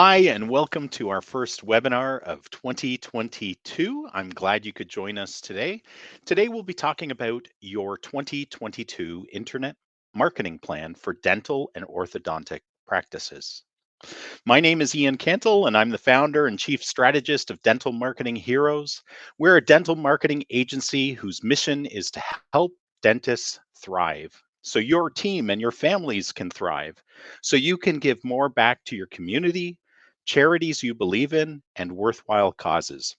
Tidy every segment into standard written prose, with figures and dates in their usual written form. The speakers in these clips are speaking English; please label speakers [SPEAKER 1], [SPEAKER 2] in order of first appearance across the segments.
[SPEAKER 1] Hi, and welcome to our first webinar of 2022. I'm glad you could join us today. Today, we'll be talking about your 2022 Internet Marketing Plan for dental and orthodontic practices. My name is Ian Cantle, and I'm the founder and chief strategist of Dental Marketing Heroes. We're a dental marketing agency whose mission is to help dentists thrive so your team and your families can thrive, so you can give more back to your community, charities you believe in, and worthwhile causes.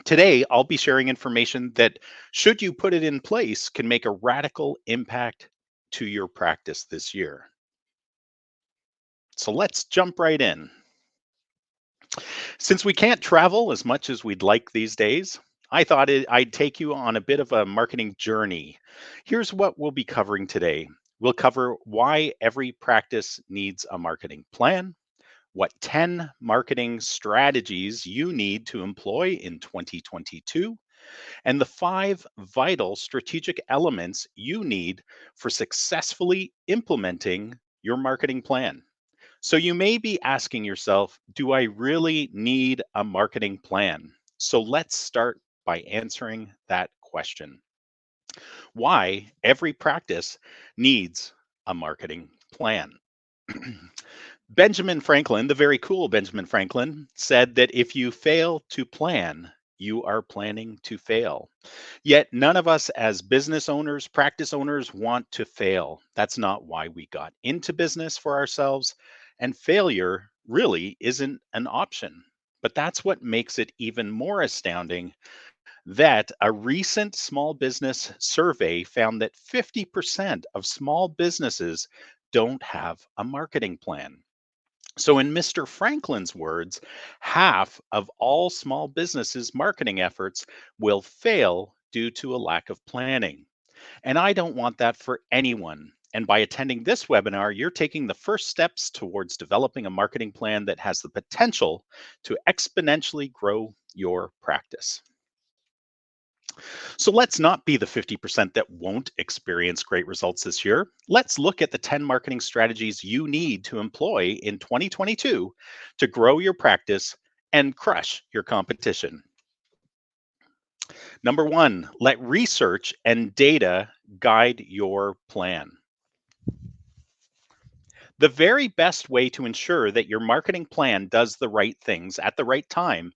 [SPEAKER 1] Today, I'll be sharing information that, should you put it in place, can make a radical impact to your practice this year. So let's jump right in. Since we can't travel as much as we'd like these days, I'd take you on a bit of a marketing journey. Here's what we'll be covering today. We'll cover why every practice needs a marketing plan, what 10 marketing strategies you need to employ in 2022, and the 5 vital strategic elements you need for successfully implementing your marketing plan. So you may be asking yourself, do I really need a marketing plan? So let's start by answering that question. Why every practice needs a marketing plan. Benjamin Franklin, the very cool Benjamin Franklin, said that if you fail to plan, you are planning to fail. Yet none of us as business owners, practice owners want to fail. That's not why we got into business for ourselves. And failure really isn't an option. But that's what makes it even more astounding that a recent small business survey found that 50% of small businesses don't have a marketing plan. So, in Mr. Franklin's words, half of all small businesses' marketing efforts will fail due to a lack of planning. And I don't want that for anyone. And by attending this webinar, you're taking the first steps towards developing a marketing plan that has the potential to exponentially grow your practice. So let's not be the 50% that won't experience great results this year. Let's look at the 10 marketing strategies you need to employ in 2022 to grow your practice and crush your competition. Number 1, let research and data guide your plan. The very best way to ensure that your marketing plan does the right things at the right time,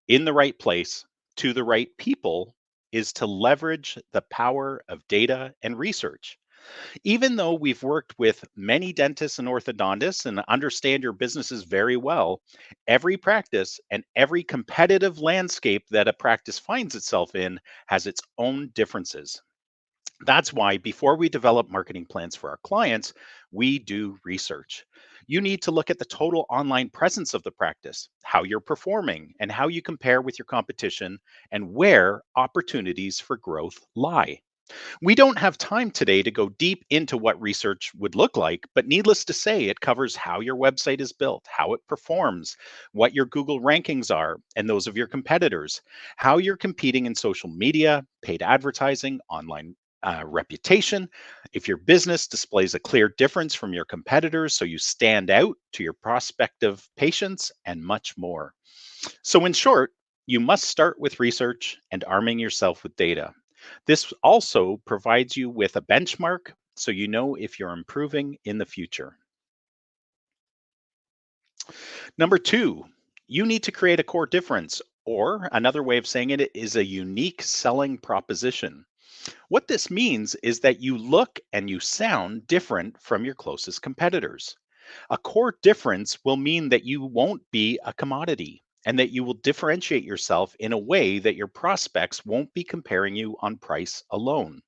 [SPEAKER 1] in the right place, to the right people, is to leverage the power of data and research. Even though we've worked with many dentists and orthodontists and understand your businesses very well, every practice and every competitive landscape that a practice finds itself in has its own differences. That's why before we develop marketing plans for our clients, we do research. You need to look at the total online presence of the practice, how you're performing, and how you compare with your competition, and where opportunities for growth lie. We don't have time today to go deep into what research would look like, but needless to say, it covers how your website is built, how it performs, what your Google rankings are, and those of your competitors, how you're competing in social media, paid advertising, online reputation, if your business displays a clear difference from your competitors so you stand out to your prospective patients, and much more. So, in short, you must start with research and arming yourself with data. This also provides you with a benchmark so you know if you're improving in the future. Number 2, you need to create a core difference, or another way of saying it is a unique selling proposition. What this means is that you look and you sound different from your closest competitors. A core difference will mean that you won't be a commodity and that you will differentiate yourself in a way that your prospects won't be comparing you on price alone.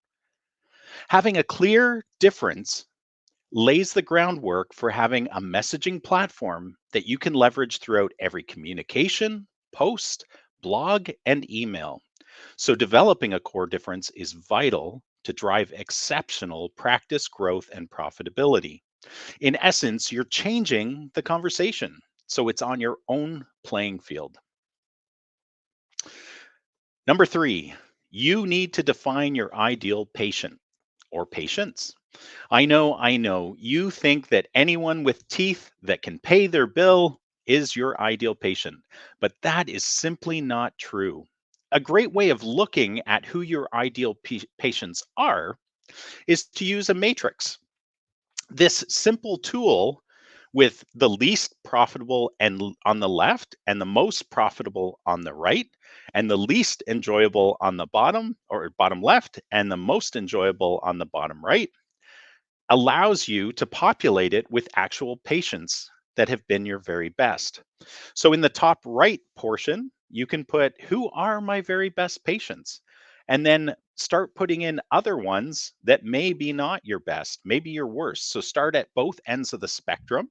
[SPEAKER 1] Having a clear difference lays the groundwork for having a messaging platform that you can leverage throughout every communication, post, blog, and email. So, developing a core difference is vital to drive exceptional practice growth and profitability. In essence, you're changing the conversation. So, it's on your own playing field. Number 3, you need to define your ideal patient or patients. I know, you think that anyone with teeth that can pay their bill is your ideal patient, but that is simply not true. A great way of looking at who your ideal patients are is to use a matrix. This simple tool with the least profitable on the left and the most profitable on the right and the least enjoyable on the bottom or bottom left and the most enjoyable on the bottom right allows you to populate it with actual patients that have been your very best. So in the top right portion, you can put who are my very best patients? And then start putting in other ones that may be not your best, maybe your worst. So start at both ends of the spectrum.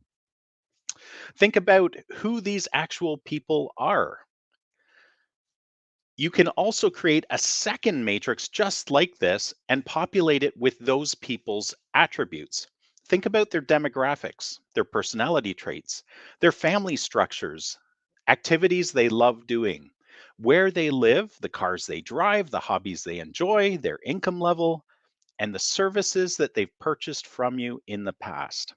[SPEAKER 1] Think about who these actual people are. You can also create a second matrix just like this and populate it with those people's attributes. Think about their demographics, their personality traits, their family structures, activities they love doing, where they live, the cars they drive, the hobbies they enjoy, their income level, and the services that they've purchased from you in the past.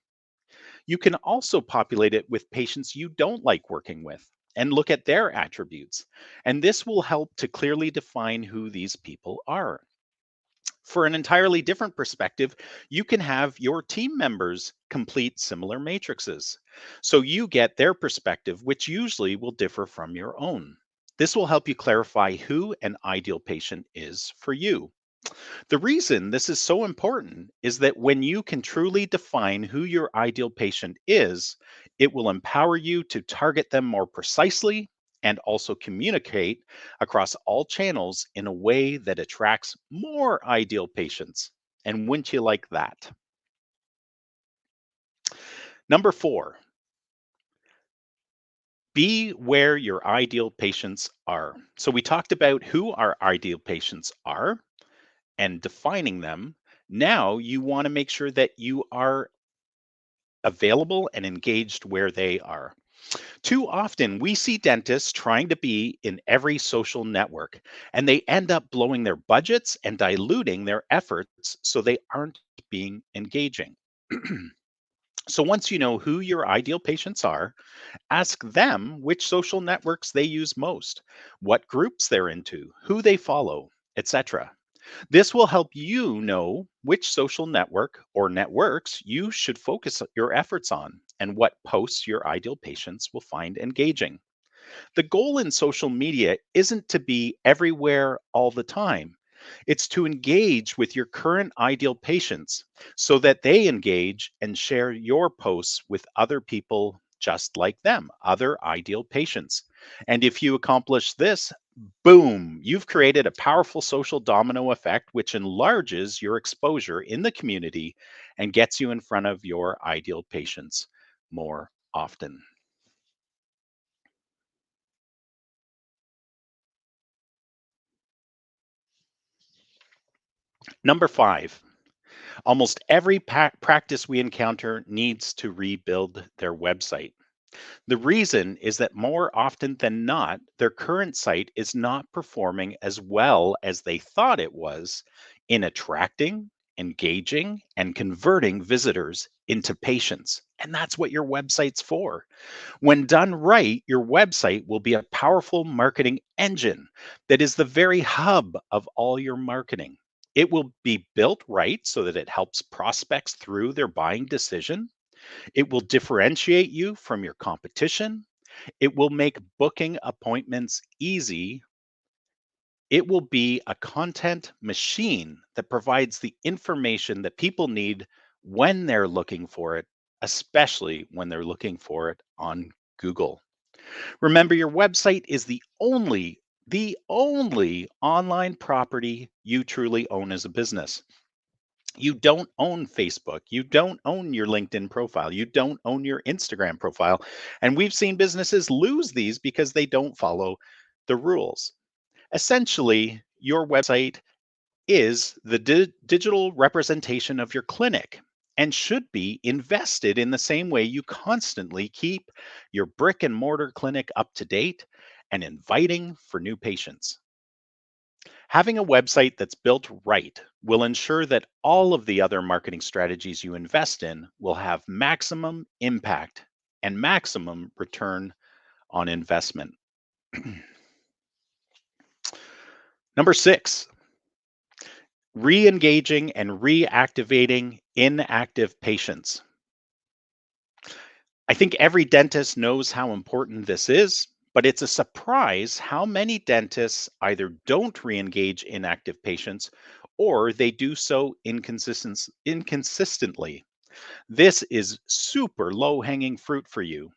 [SPEAKER 1] You can also populate it with patients you don't like working with and look at their attributes. And this will help to clearly define who these people are. For an entirely different perspective, you can have your team members complete similar matrices. So you get their perspective, which usually will differ from your own. This will help you clarify who an ideal patient is for you. The reason this is so important is that when you can truly define who your ideal patient is, it will empower you to target them more precisely and also communicate across all channels in a way that attracts more ideal patients. And wouldn't you like that? Number four, be where your ideal patients are. So we talked about who our ideal patients are and defining them. Now you want to make sure that you are available and engaged where they are. Too often, we see dentists trying to be in every social network, and they end up blowing their budgets and diluting their efforts so they aren't being engaging. So, once you know who your ideal patients are, ask them which social networks they use most, what groups they're into, who they follow, etc. This will help you know which social network or networks you should focus your efforts on and what posts your ideal patients will find engaging. The goal in social media isn't to be everywhere all the time. It's to engage with your current ideal patients so that they engage and share your posts with other people just like them, other ideal patients. And if you accomplish this, boom, you've created a powerful social domino effect which enlarges your exposure in the community and gets you in front of your ideal patients more often. Number five, almost every practice we encounter needs to rebuild their website. The reason is that more often than not, their current site is not performing as well as they thought it was in attracting, engaging, and converting visitors into patients. And that's what your website's for. When done right, your website will be a powerful marketing engine that is the very hub of all your marketing. It will be built right so that it helps prospects through their buying decision. It will differentiate you from your competition. It will make booking appointments easy. It will be a content machine that provides the information that people need when they're looking for it, especially when they're looking for it on Google. Remember, your website is the only online property you truly own as a business. You don't own Facebook. You don't own your LinkedIn profile. You don't own your Instagram profile. And we've seen businesses lose these because they don't follow the rules. Essentially, your website is the digital representation of your clinic and should be invested in the same way you constantly keep your brick and mortar clinic up to date and inviting for new patients. Having a website that's built right will ensure that all of the other marketing strategies you invest in will have maximum impact and maximum return on investment. Number 6, re-engaging and reactivating inactive patients. I think every dentist knows how important this is, but it's a surprise how many dentists either don't re-engage inactive patients or they do so inconsistently. This is super low-hanging fruit for you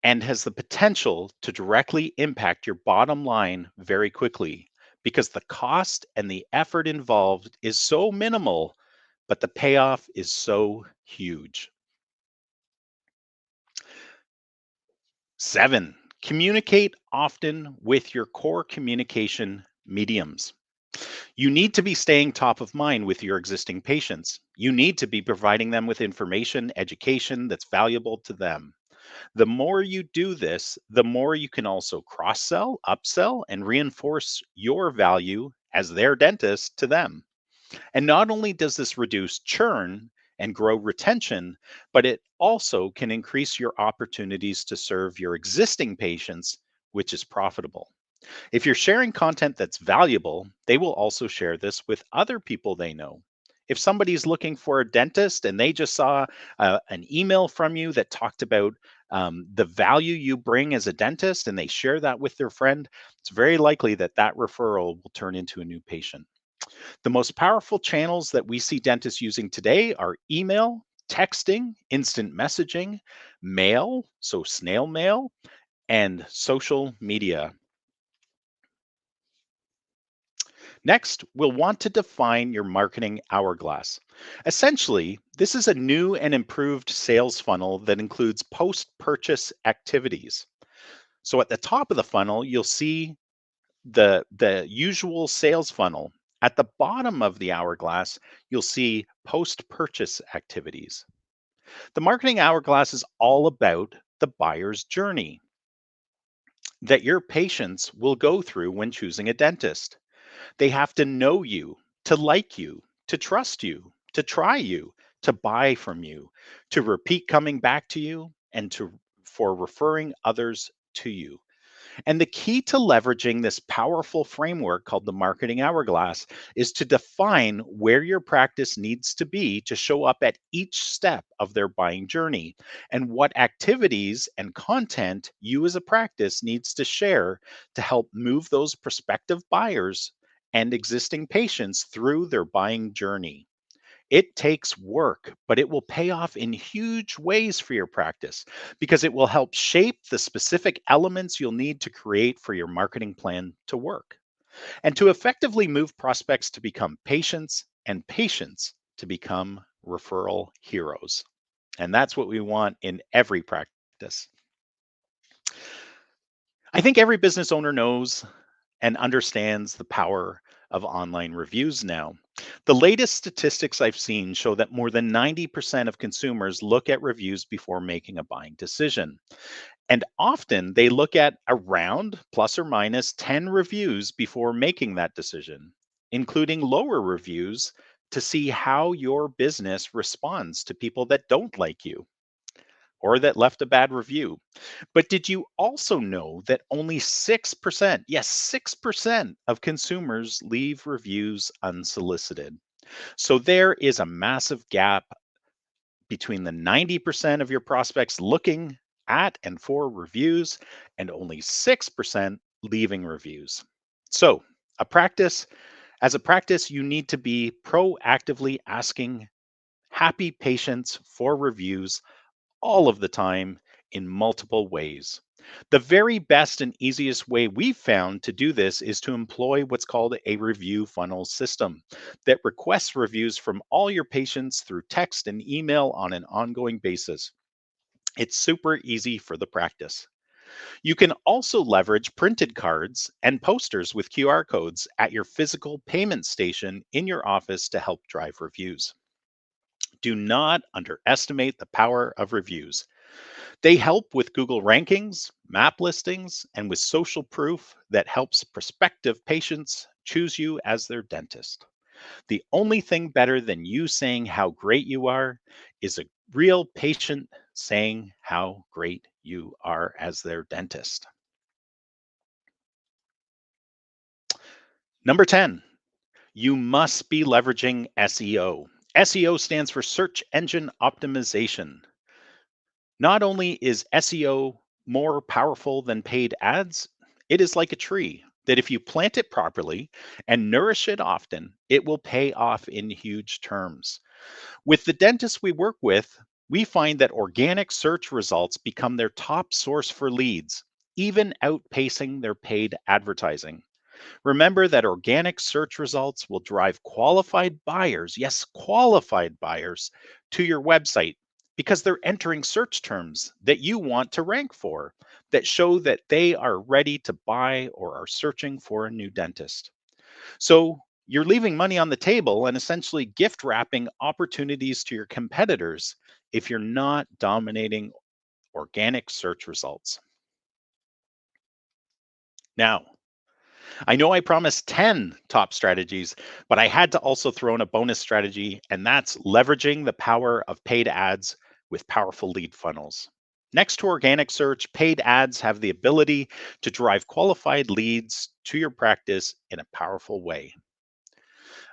[SPEAKER 1] and has the potential to directly impact your bottom line very quickly because the cost and the effort involved is so minimal, but the payoff is so huge. 7, communicate often with your core communication mediums. You need to be staying top of mind with your existing patients. You need to be providing them with information, education that's valuable to them. The more you do this, the more you can also cross sell, upsell, and reinforce your value as their dentist to them. And not only does this reduce churn and grow retention, but it also can increase your opportunities to serve your existing patients, which is profitable. If you're sharing content that's valuable, they will also share this with other people they know. If somebody's looking for a dentist and they just saw an email from you that talked about the value you bring as a dentist and they share that with their friend, it's very likely that that referral will turn into a new patient. The most powerful channels that we see dentists using today are email, texting, instant messaging, mail, so snail mail, and social media. Next, we'll want to define your marketing hourglass. Essentially, this is a new and improved sales funnel that includes post purchase activities. So at the top of the funnel, you'll see the usual sales funnel. At the bottom of the hourglass, you'll see post purchase activities. The marketing hourglass is all about the buyer's journey that your patients will go through when choosing a dentist. They have to know you, to like you, to trust you, to try you, to buy from you, to repeat coming back to you, and to for referring others to you. And the key to leveraging this powerful framework called the marketing hourglass is to define where your practice needs to be to show up at each step of their buying journey and what activities and content you as a practice needs to share to help move those prospective buyers and existing patients through their buying journey. It takes work, but it will pay off in huge ways for your practice because it will help shape the specific elements you'll need to create for your marketing plan to work and to effectively move prospects to become patients and patients to become referral heroes. And that's what we want in every practice. I think every business owner knows and understands the power of online reviews now. The latest statistics I've seen show that more than 90% of consumers look at reviews before making a buying decision. And often they look at around plus or minus 10 reviews before making that decision, including lower reviews to see how your business responds to people that don't like you or that left a bad review. But did you also know that only 6%, yes, 6% of consumers leave reviews unsolicited? So there is a massive gap between the 90% of your prospects looking at and for reviews and only 6% leaving reviews. So, a practice, as a practice, you need to be proactively asking happy patients for reviews all of the time in multiple ways. The very best and easiest way we've found to do this is to employ what's called a review funnel system that requests reviews from all your patients through text and email on an ongoing basis. It's super easy for the practice. You can also leverage printed cards and posters with QR codes at your physical payment station in your office to help drive reviews. Do not underestimate the power of reviews. They help with Google rankings, map listings, and with social proof that helps prospective patients choose you as their dentist. The only thing better than you saying how great you are is a real patient saying how great you are as their dentist. Number 10, you must be leveraging SEO. SEO stands for search engine optimization. Not only is SEO more powerful than paid ads, it is like a tree that if you plant it properly and nourish it often, it will pay off in huge terms. With the dentists we work with, we find that organic search results become their top source for leads, even outpacing their paid advertising. Remember that organic search results will drive qualified buyers, yes, qualified buyers, to your website because they're entering search terms that you want to rank for that show that they are ready to buy or are searching for a new dentist. So you're leaving money on the table and essentially gift wrapping opportunities to your competitors if you're not dominating organic search results. Now, I know I promised 10 top strategies, but I had to also throw in a bonus strategy, and that's leveraging the power of paid ads with powerful lead funnels. Next to organic search, paid ads have the ability to drive qualified leads to your practice in a powerful way.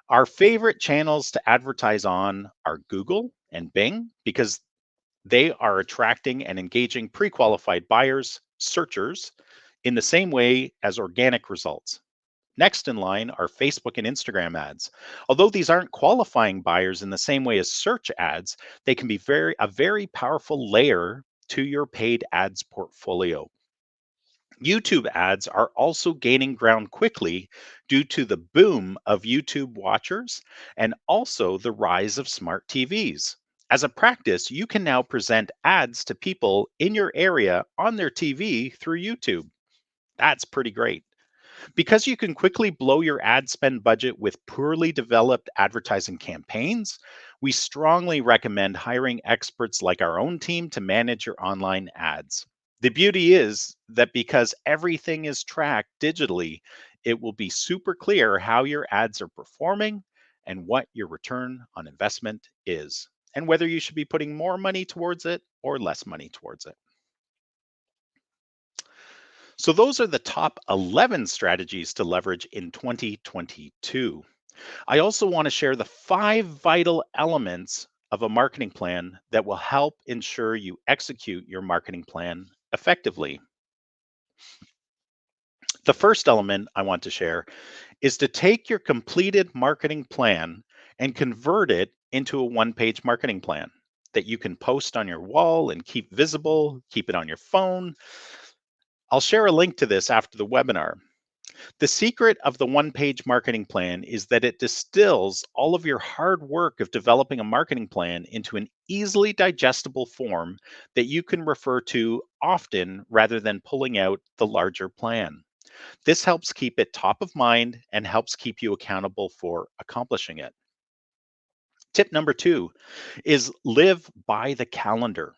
[SPEAKER 1] Our favorite channels to advertise on are Google and Bing because they are attracting and engaging pre qualified buyers, searchers, in the same way as organic results. Next in line are Facebook and Instagram ads. Although these aren't qualifying buyers in the same way as search ads, they can be a very powerful layer to your paid ads portfolio. YouTube ads are also gaining ground quickly due to the boom of YouTube watchers and also the rise of smart TVs. As a practice, you can now present ads to people in your area on their TV through YouTube. That's pretty great. Because you can quickly blow your ad spend budget with poorly developed advertising campaigns, we strongly recommend hiring experts like our own team to manage your online ads. The beauty is that because everything is tracked digitally, it will be super clear how your ads are performing and what your return on investment is, and whether you should be putting more money towards it or less money towards it. So, those are the top 11 strategies to leverage in 2022. I also want to share the 5 vital elements of a marketing plan that will help ensure you execute your marketing plan effectively. The first element I want to share is to take your completed marketing plan and convert it into a one-page marketing plan that you can post on your wall and keep visible, keep it on your phone. I'll share a link to this after the webinar. The secret of the one-page marketing plan is that it distills all of your hard work of developing a marketing plan into an easily digestible form that you can refer to often rather than pulling out the larger plan. This helps keep it top of mind and helps keep you accountable for accomplishing it. Tip number 2 is live by the calendar.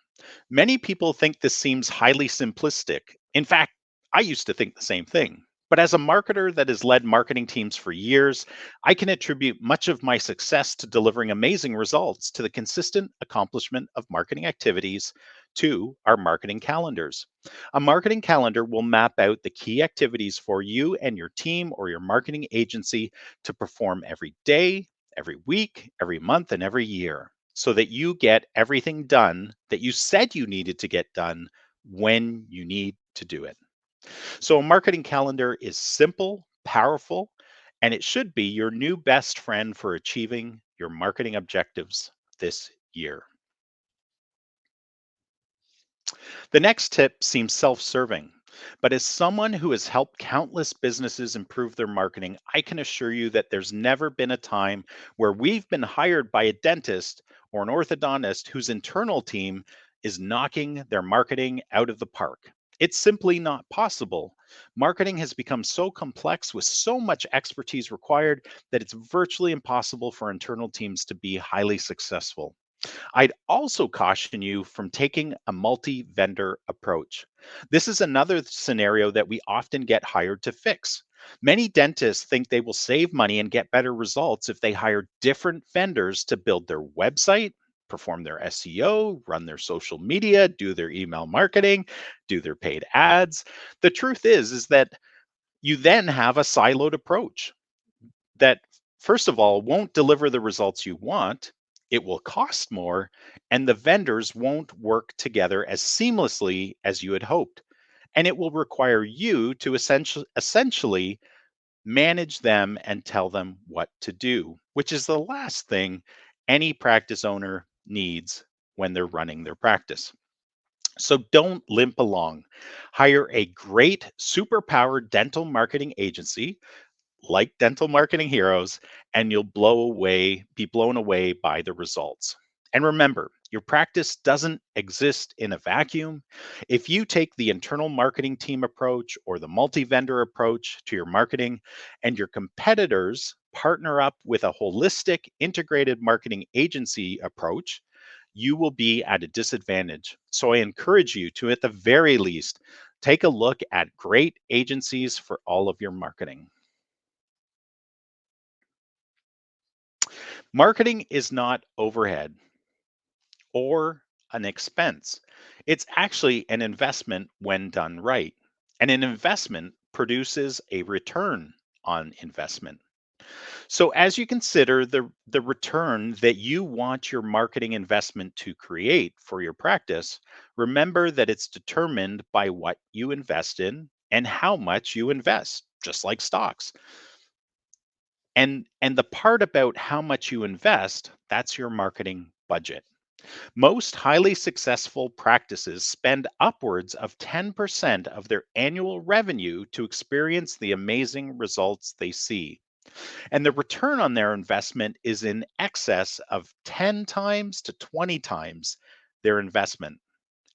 [SPEAKER 1] Many people think this seems highly simplistic. In fact, I used to think the same thing. But as a marketer that has led marketing teams for years, I can attribute much of my success to delivering amazing results to the consistent accomplishment of marketing activities to our marketing calendars. A marketing calendar will map out the key activities for you and your team or your marketing agency to perform every day, every week, every month, and every year so that you get everything done that you said you needed to get done when you need to do it. So, a marketing calendar is simple, powerful, and it should be your new best friend for achieving your marketing objectives this year. The next tip seems self serving, but as someone who has helped countless businesses improve their marketing, I can assure you that there's never been a time where we've been hired by a dentist or an orthodontist whose internal team is knocking their marketing out of the park. It's simply not possible. Marketing has become so complex with so much expertise required that it's virtually impossible for internal teams to be highly successful. I'd also caution you from taking a multi vendor approach. This is another scenario that we often get hired to fix. Many dentists think they will save money and get better results if they hire different vendors to build their website, perform their SEO, run their social media, do their email marketing, do their paid ads. The truth is that you then have a siloed approach that, first of all, won't deliver the results you want. It will cost more, and the vendors won't work together as seamlessly as you had hoped. And it will require you to essentially manage them and tell them what to do, which is the last thing any practice owner needs when they're running their practice. So don't limp along. Hire a great, super-powered dental marketing agency like Dental Marketing Heroes, and you'll be blown away by the results. And remember, your practice doesn't exist in a vacuum. If you take the internal marketing team approach or the multi vendor approach to your marketing, and your competitors partner up with a holistic, integrated marketing agency approach, you will be at a disadvantage. So I encourage you to, at the very least, take a look at great agencies for all of your marketing. Marketing is not overhead or an expense. It's actually an investment when done right. And an investment produces a return on investment. So as you consider the return that you want your marketing investment to create for your practice, remember that it's determined by what you invest in and how much you invest, just like stocks. And the part about how much you invest, that's your marketing budget. Most highly successful practices spend upwards of 10% of their annual revenue to experience the amazing results they see. And the return on their investment is in excess of 10 times to 20 times their investment.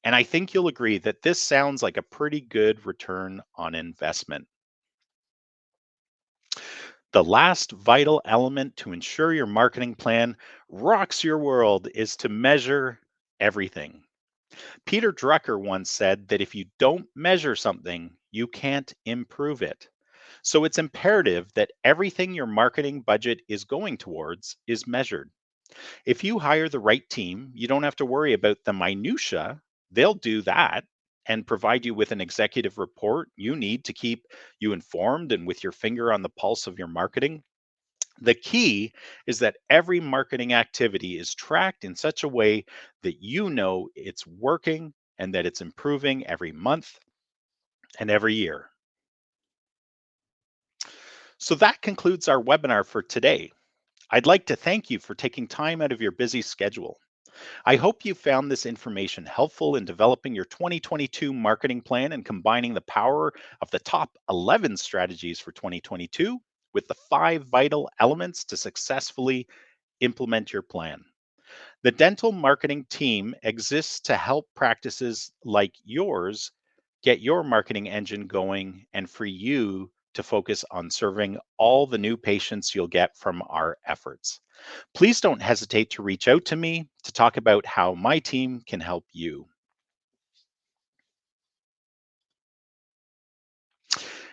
[SPEAKER 1] And I think you'll agree that this sounds like a pretty good return on investment. The last vital element to ensure your marketing plan rocks your world is to measure everything. Peter Drucker once said that if you don't measure something, you can't improve it. So it's imperative that everything your marketing budget is going towards is measured. If you hire the right team, you don't have to worry about the minutia. They'll do that and provide you with an executive report you need to keep you informed and with your finger on the pulse of your marketing. The key is that every marketing activity is tracked in such a way that you know it's working and that it's improving every month and every year. So that concludes our webinar for today. I'd like to thank you for taking time out of your busy schedule. I hope you found this information helpful in developing your 2022 marketing plan and combining the power of the top 11 strategies for 2022 with the 5 vital elements to successfully implement your plan. The dental marketing team exists to help practices like yours get your marketing engine going and for you to focus on serving all the new patients you'll get from our efforts. Please don't hesitate to reach out to me to talk about how my team can help you.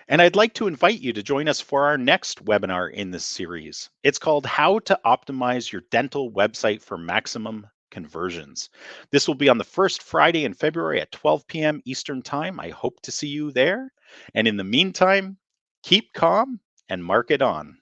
[SPEAKER 1] And I'd like to invite you to join us for our next webinar in this series. It's called How to Optimize Your Dental Website for Maximum Conversions. This will be on the first Friday in February at 12 p.m. Eastern Time. I hope to see you there. And in the meantime, keep calm and mark it on.